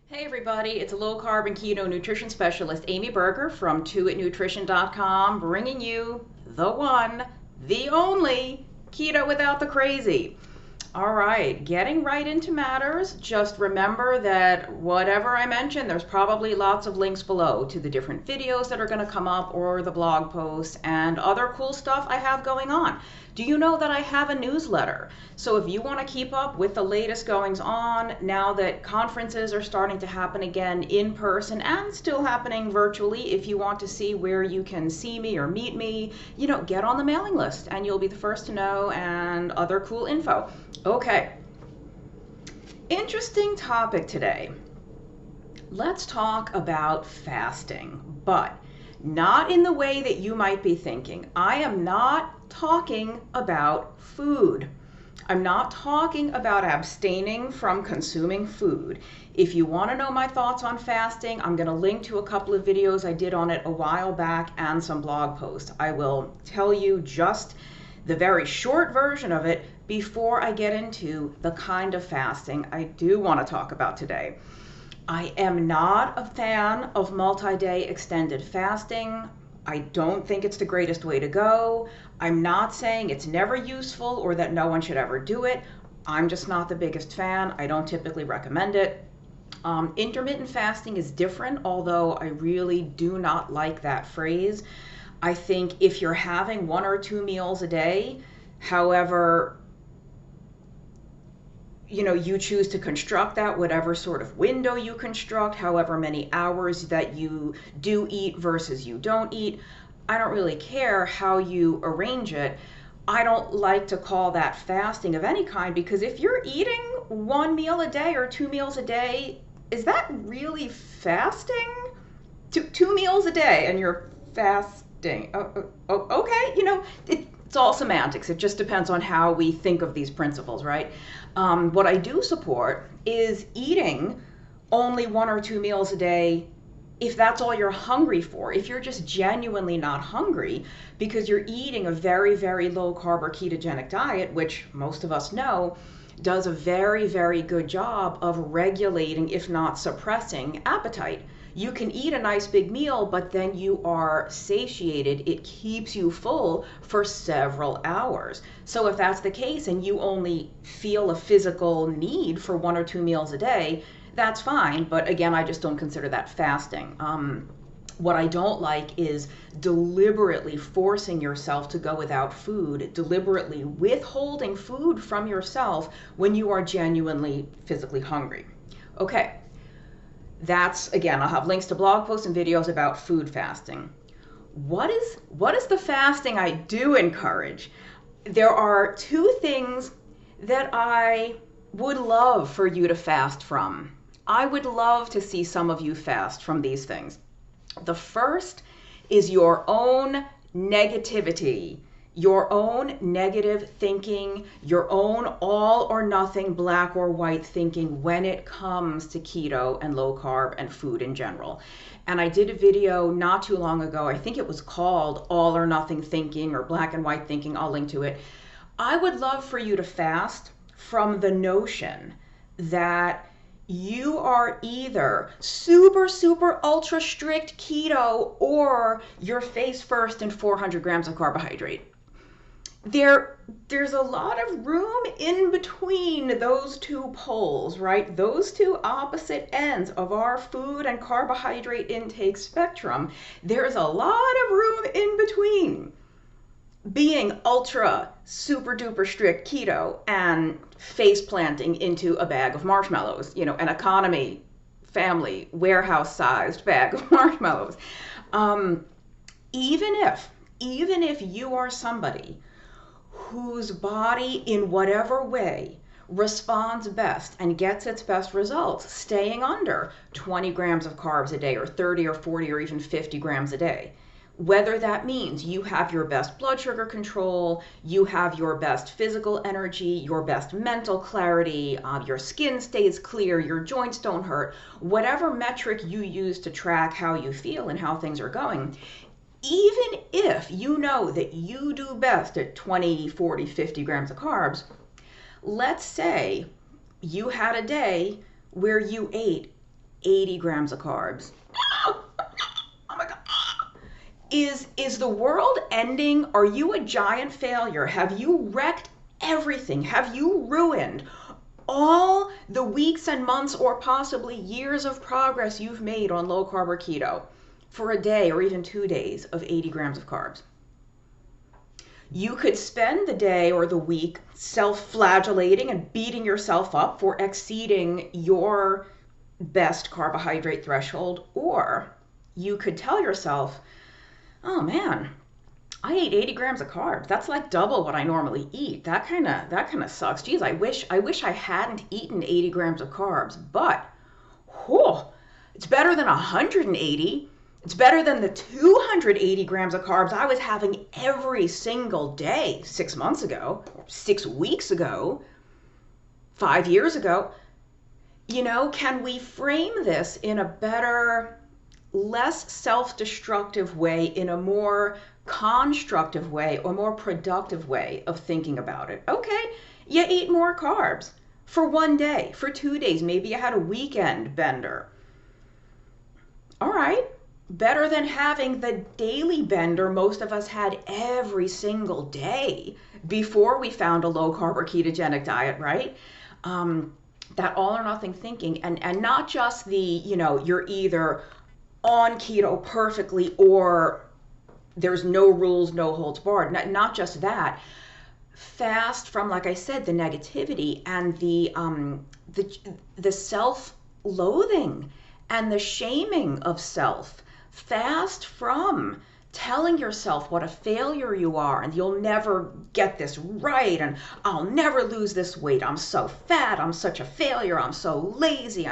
Hey everybody, it's a low carb and keto nutrition specialist, Amy Berger from 2itnutrition.com, bringing you the one, the only keto without the crazy. All right, getting right into matters. Just remember that whatever I mention, there's probably lots of links below to the different videos that are going to come up or the blog posts and other cool stuff I have going on. Do you know that I have a newsletter? So if you want to keep up with the latest goings on, now that conferences are starting to happen again in person and still happening virtually, if you want to see where you can see me or meet me, get on the mailing list and you'll be the first to know, and other cool info. Okay, interesting topic today. Let's talk about fasting, but not in the way that you might be thinking. I am not talking about food. I'm not talking about abstaining from consuming food. If you want to know my thoughts on fasting, I'm going to link to a couple of videos I did on it a while back and some blog posts. I will tell you just the very short version of it before I get into the kind of fasting I do want to talk about today. I am not a fan of multi-day extended fasting. I don't think it's the greatest way to go. I'm not saying it's never useful or that no one should ever do it. I'm just not the biggest fan. I don't typically recommend it. Intermittent fasting is different, although I really do not like that phrase. I think if you're having 1 or 2 meals a day, however, you choose to construct that, whatever sort of window you construct, however many hours that you do eat versus you don't eat, I don't really care how you arrange it. I don't like to call that fasting of any kind, because if you're eating 1 meal a day or 2 meals a day, is that really fasting? 2 meals a day and you're fasting. Okay, it's all semantics. It just depends on how we think of these principles, right? What I do support is eating only 1 or 2 meals a day if that's all you're hungry for. If you're just genuinely not hungry because you're eating a very, very low carb or ketogenic diet, which most of us know does a very, very good job of regulating, if not suppressing, appetite. You can eat a nice big meal, but then you are satiated. It keeps you full for several hours. So if that's the case and you only feel a physical need for 1 or 2 meals a day, that's fine. But again, I just don't consider that fasting. What I don't like is deliberately forcing yourself to go without food, deliberately withholding food from yourself when you are genuinely physically hungry. Okay. That's, again, I'll have links to blog posts and videos about food fasting. What is the fasting I do encourage? There are 2 things that I would love for you to fast from. I would love to see some of you fast from these things. The first is your own negativity, your own negative thinking, your own all or nothing, black or white thinking when it comes to keto and low carb and food in general. And I did a video not too long ago, I think it was called All or Nothing Thinking or Black and White Thinking, I'll link to it. I would love for you to fast from the notion that you are either super, super ultra strict keto or you're face first in 400 grams of carbohydrate. There's a lot of room in between those 2 poles, right? Those 2 opposite ends of our food and carbohydrate intake spectrum. There's a lot of room in between being ultra super duper strict keto and face planting into a bag of marshmallows, an economy family warehouse sized bag of marshmallows. Even if you are somebody whose body in whatever way responds best and gets its best results staying under 20 grams of carbs a day or 30 or 40 or even 50 grams a day, whether that means you have your best blood sugar control, you have your best physical energy, your best mental clarity, your skin stays clear, your joints don't hurt, whatever metric you use to track how you feel and how things are going, even if you know that you do best at 20, 40, 50 grams of carbs, let's say you had a day where you ate 80 grams of carbs. Oh my God. Is the world ending? Are you a giant failure? Have you wrecked everything? Have you ruined all the weeks and months or possibly years of progress you've made on low carb or keto for a day or even 2 days of 80 grams of carbs? You could spend the day or the week self-flagellating and beating yourself up for exceeding your best carbohydrate threshold, or you could tell yourself, oh man, I ate 80 grams of carbs. That's like double what I normally eat. That kind of sucks. Geez, I wish I hadn't eaten 80 grams of carbs, but whew, it's better than 180. It's better than the 280 grams of carbs I was having every single day 6 months ago, or 6 weeks ago, 5 years ago. You know, can we frame this in a better, less self-destructive way, in a more constructive way or more productive way of thinking about it? Okay, you eat more carbs for 1 day, for 2 days, maybe you had a weekend bender. All right, better than having the daily bender most of us had every single day before we found a low carb or ketogenic diet, right? That all or nothing thinking, and not just the, you know, you're either on keto perfectly or there's no rules, no holds barred. Not just that. Fast from, like I said, the negativity and the self-loathing and the shaming of self. Fast from telling yourself what a failure you are and you'll never get this right and I'll never lose this weight. I'm so fat. I'm such a failure. I'm so lazy.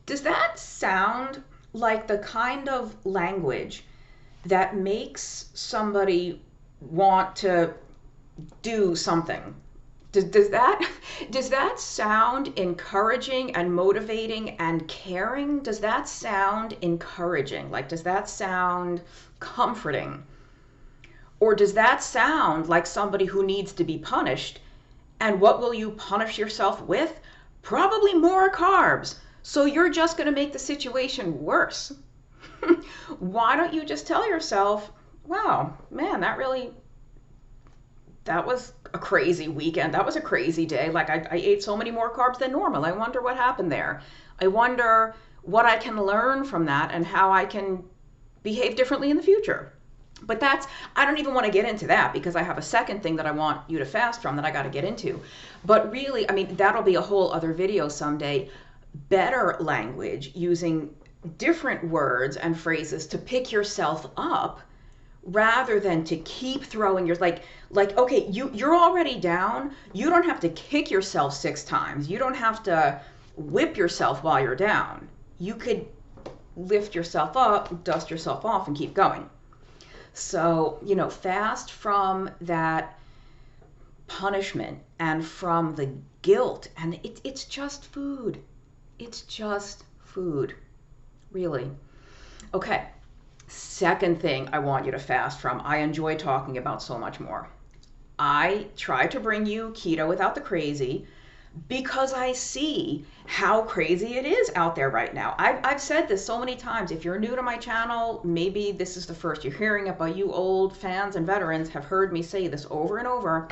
Does that sound like the kind of language that makes somebody want to do something? Does that sound encouraging and motivating and caring? Does that sound encouraging? Like, does that sound comforting? Or does that sound like somebody who needs to be punished? And what will you punish yourself with? Probably more carbs. So you're just going to make the situation worse. Why don't you just tell yourself, wow, man, that was a crazy weekend. That was a crazy day. Like I ate so many more carbs than normal. I wonder what happened there. I wonder what I can learn from that and how I can behave differently in the future. But I don't even want to get into that because I have a second thing that I want you to fast from that I got to get into. But really, I mean, that'll be a whole other video someday. Better language, using different words and phrases to pick yourself up rather than to keep throwing your, like, okay, you're already down. You don't have to kick yourself 6 times. You don't have to whip yourself while you're down. You could lift yourself up, dust yourself off, and keep going. So, you know, fast from that punishment and from the guilt. And it's just food. It's just food, really. Okay. Second thing I want you to fast from, I enjoy talking about so much more. I try to bring you keto without the crazy because I see how crazy it is out there right now. I've said this so many times. If you're new to my channel, maybe this is the first you're hearing it, but you old fans and veterans have heard me say this over and over.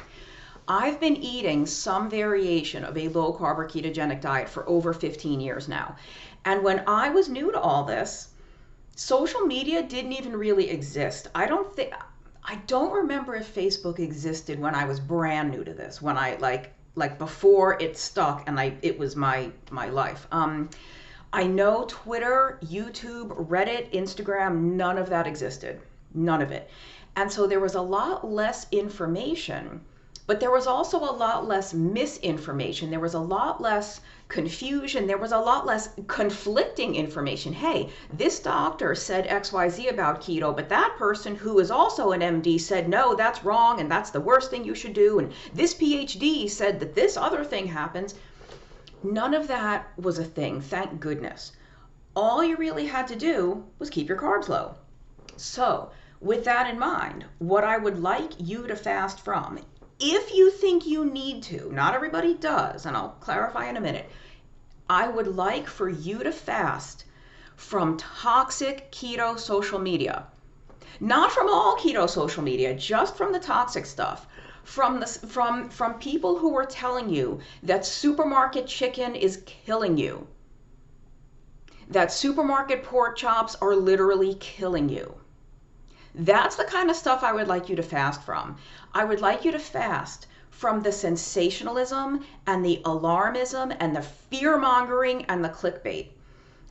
I've been eating some variation of a low carb or ketogenic diet for over 15 years now. And when I was new to all this, social media didn't even really exist. I don't remember if Facebook existed when I was brand new to this, when I like before it stuck and it was my life. I know Twitter, YouTube, Reddit, Instagram, none of that existed. None of it. And so there was a lot less information, but there was also a lot less misinformation. There was a lot less confusion. There was a lot less conflicting information. Hey, this doctor said XYZ about keto, but that person who is also an MD said, no, that's wrong, and that's the worst thing you should do. And this PhD said that this other thing happens. None of that was a thing, thank goodness. All you really had to do was keep your carbs low. So with that in mind, what I would like you to fast from, if you think you need to, not everybody does, and I'll clarify in a minute, I would like for you to fast from toxic keto social media. Not from all keto social media, just from the toxic stuff. From people who are telling you that supermarket chicken is killing you, that supermarket pork chops are literally killing you. That's the kind of stuff I would like you to fast from. I would like you to fast from the sensationalism and the alarmism and the fear-mongering and the clickbait.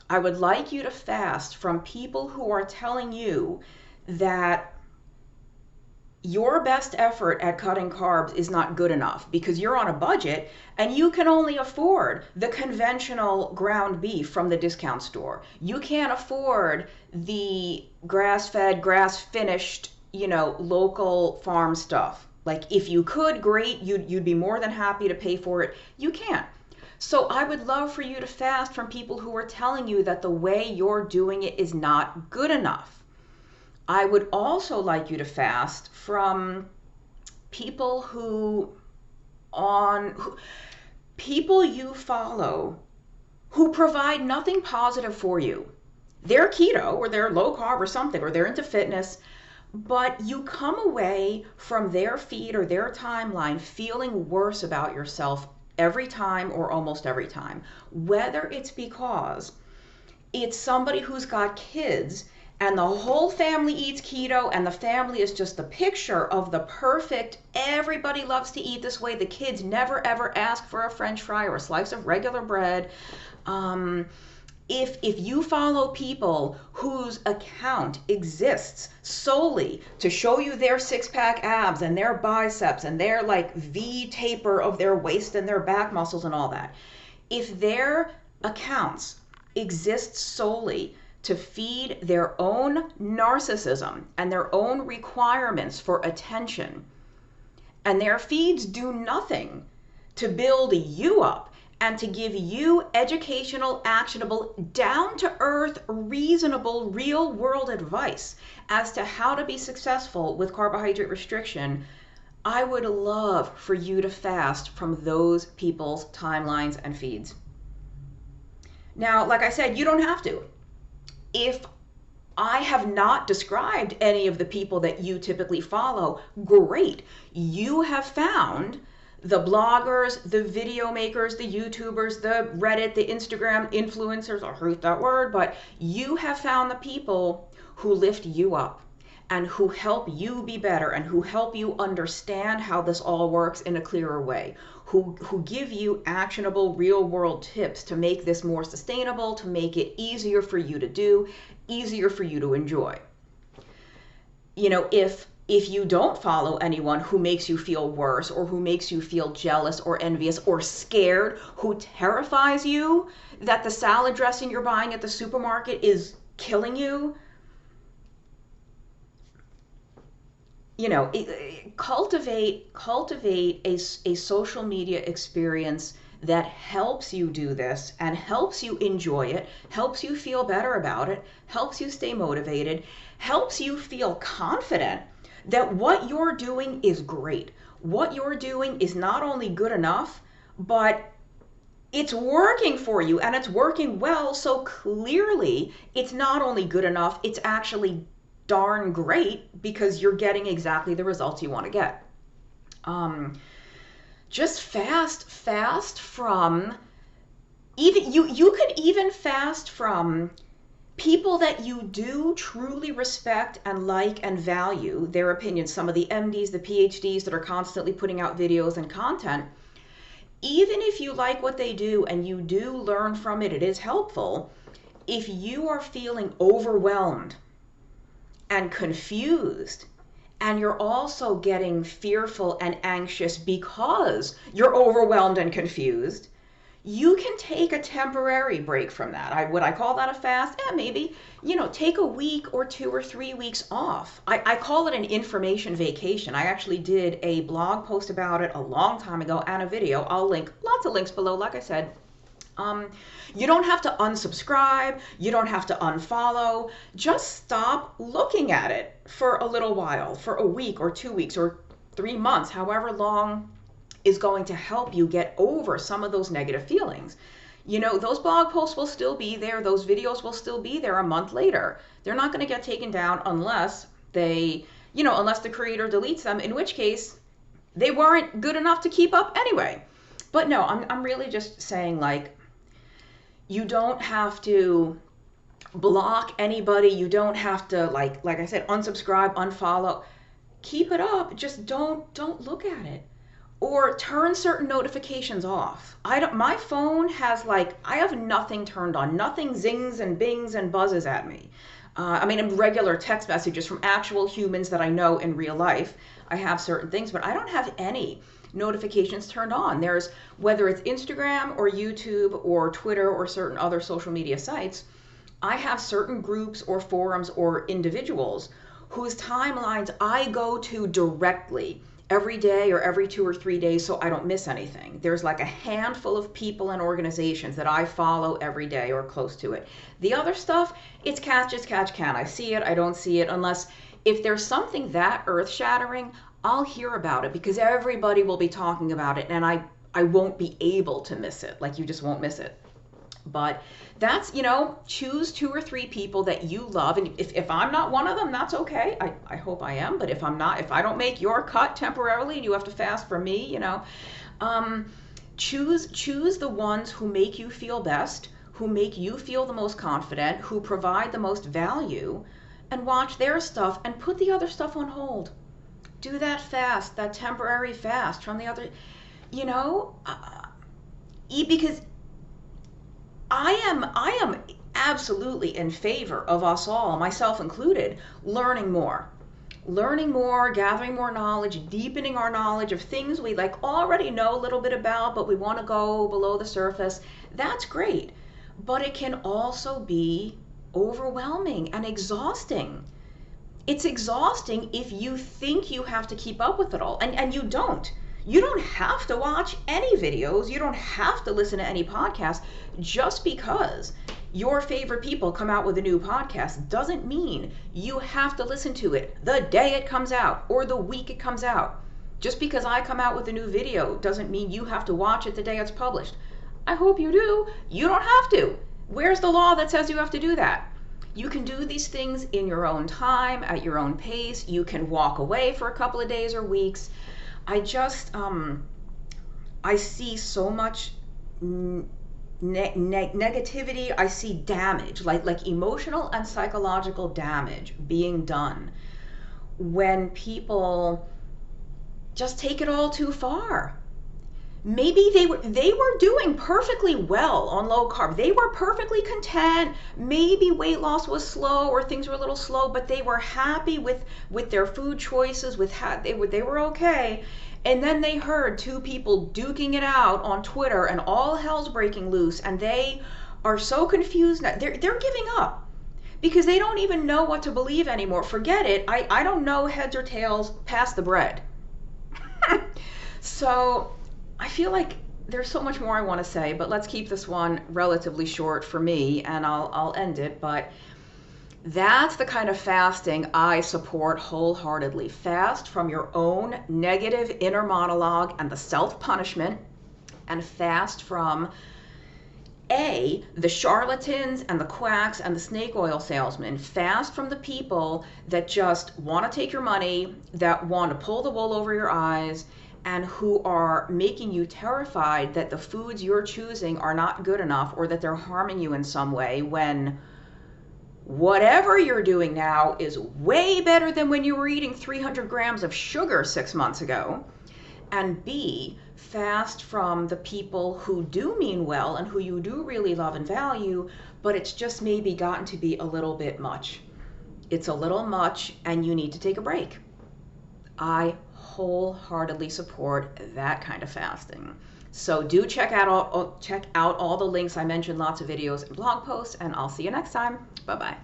I would like you to fast from people who are telling you that your best effort at cutting carbs is not good enough because you're on a budget and you can only afford the conventional ground beef from the discount store. You can't afford the grass-fed, grass-finished, local farm stuff. Like if you could, great, you'd be more than happy to pay for it. You can't. So I would love for you to fast from people who are telling you that the way you're doing it is not good enough. I would also like you to fast from people people you follow who provide nothing positive for you. They're keto or they're low carb or something, or they're into fitness, but you come away from their feed or their timeline feeling worse about yourself every time or almost every time. Whether it's because it's somebody who's got kids and the whole family eats keto and the family is just the picture of the perfect, everybody loves to eat this way. The kids never ever ask for a French fry or a slice of regular bread. If you follow people whose account exists solely to show you their six-pack abs and their biceps and their like V taper of their waist and their back muscles and all that, if their accounts exist solely to feed their own narcissism and their own requirements for attention, and their feeds do nothing to build you up and to give you educational, actionable, down-to-earth, reasonable, real-world advice as to how to be successful with carbohydrate restriction, I would love for you to fast from those people's timelines and feeds. Now, like I said, you don't have to. If I have not described any of the people that you typically follow, great. You have found the bloggers, the video makers, the YouTubers, the Reddit, the Instagram influencers, I hate that word, but you have found the people who lift you up and who help you be better and who help you understand how this all works in a clearer way, who give you actionable real-world tips to make this more sustainable, to make it easier for you to do, easier for you to enjoy. If you don't follow anyone who makes you feel worse or who makes you feel jealous or envious or scared, who terrifies you that the salad dressing you're buying at the supermarket is killing you, cultivate a social media experience that helps you do this and helps you enjoy it, helps you feel better about it, helps you stay motivated, helps you feel confident that what you're doing is great. What you're doing is not only good enough, but it's working for you and it's working well. So clearly it's not only good enough, it's actually darn great because you're getting exactly the results you want to get. Just fast from even you could even fast from people that you do truly respect and like and value their opinions. Some of the MDs, the PhDs that are constantly putting out videos and content, even if you like what they do and you do learn from it, it is helpful. If you are feeling overwhelmed and confused, and you're also getting fearful and anxious because you're overwhelmed and confused, you can take a temporary break from that. Would I call that a fast? Yeah, maybe. Take a week or 2 or 3 weeks off. I call it an information vacation. I actually did a blog post about it a long time ago and a video. I'll link lots of links below, like I said. You don't have to unsubscribe. You don't have to unfollow. Just stop looking at it for a little while, for a week or 2 weeks or 3 months, however long is going to help you get over some of those negative feelings. You know, those blog posts will still be there. Those videos will still be there a month later. They're not going to get taken down unless they, unless the creator deletes them, in which case they weren't good enough to keep up anyway. But no, I'm really just saying, like, you don't have to block anybody. You don't have to, like I said, unsubscribe, unfollow. Keep it up. Just don't look at it. Or turn certain notifications off. My phone has, like, I have nothing turned on. Nothing zings and bings and buzzes at me. I mean, regular text messages from actual humans that I know in real life. I have certain things, but I don't have any notifications turned on. There's, whether it's Instagram or YouTube or Twitter or certain other social media sites, I have certain groups or forums or individuals whose timelines I go to directly every day or every 2 or 3 days so I don't miss anything. There's like a handful of people and organizations that I follow every day or close to it. The other stuff, it's catch as catch can. I see it, I don't see it, unless if there's something that earth-shattering, I'll hear about it because everybody will be talking about it, and I won't be able to miss it. Like, you just won't miss it. But that's, choose 2 or 3 people that you love. And if I'm not one of them, that's okay. I hope I am. But if I'm not, if I don't make your cut temporarily and you have to fast for me, choose the ones who make you feel best, who make you feel the most confident, who provide the most value, and watch their stuff and put the other stuff on hold. Do that fast, that temporary fast from the other, because I am absolutely in favor of us all, myself included, learning more, gathering more knowledge, deepening our knowledge of things we already know a little bit about, but we want to go below the surface. That's great, but it can also be overwhelming and exhausting. It's exhausting if you think you have to keep up with it all, and you don't. You don't have to watch any videos. You don't have to listen to any podcasts. Just because your favorite people come out with a new podcast doesn't mean you have to listen to it the day it comes out or the week it comes out. Just because I come out with a new video doesn't mean you have to watch it the day it's published. I hope you do. You don't have to. Where's the law that says you have to do that? You can do these things in your own time, at your own pace. You can walk away for a couple of days or weeks. I just, I see so much negativity. I see damage, like emotional and psychological damage being done when people just take it all too far. Maybe they were doing perfectly well on low carb. They were perfectly content. Maybe weight loss was slow or things were a little slow, but they were happy with their food choices, with how they were okay. And then they heard 2 people duking it out on Twitter and all hell's breaking loose, and they are so confused now. They're giving up because they don't even know what to believe anymore. Forget it. I don't know heads or tails, pass the bread. So I feel like there's so much more I want to say, but let's keep this one relatively short for me, and I'll end it. But that's the kind of fasting I support wholeheartedly. Fast from your own negative inner monologue and the self-punishment, and fast from the charlatans and the quacks and the snake oil salesmen. Fast from the people that just want to take your money, that want to pull the wool over your eyes, and who are making you terrified that the foods you're choosing are not good enough or that they're harming you in some way, when whatever you're doing now is way better than when you were eating 300 grams of sugar 6 months ago. And B, fast from the people who do mean well and who you do really love and value, but it's just maybe gotten to be a little bit much. It's a little much and you need to take a break. I wholeheartedly support that kind of fasting. So do check out all the links I mentioned, lots of videos and blog posts, and I'll see you next time. Bye-bye.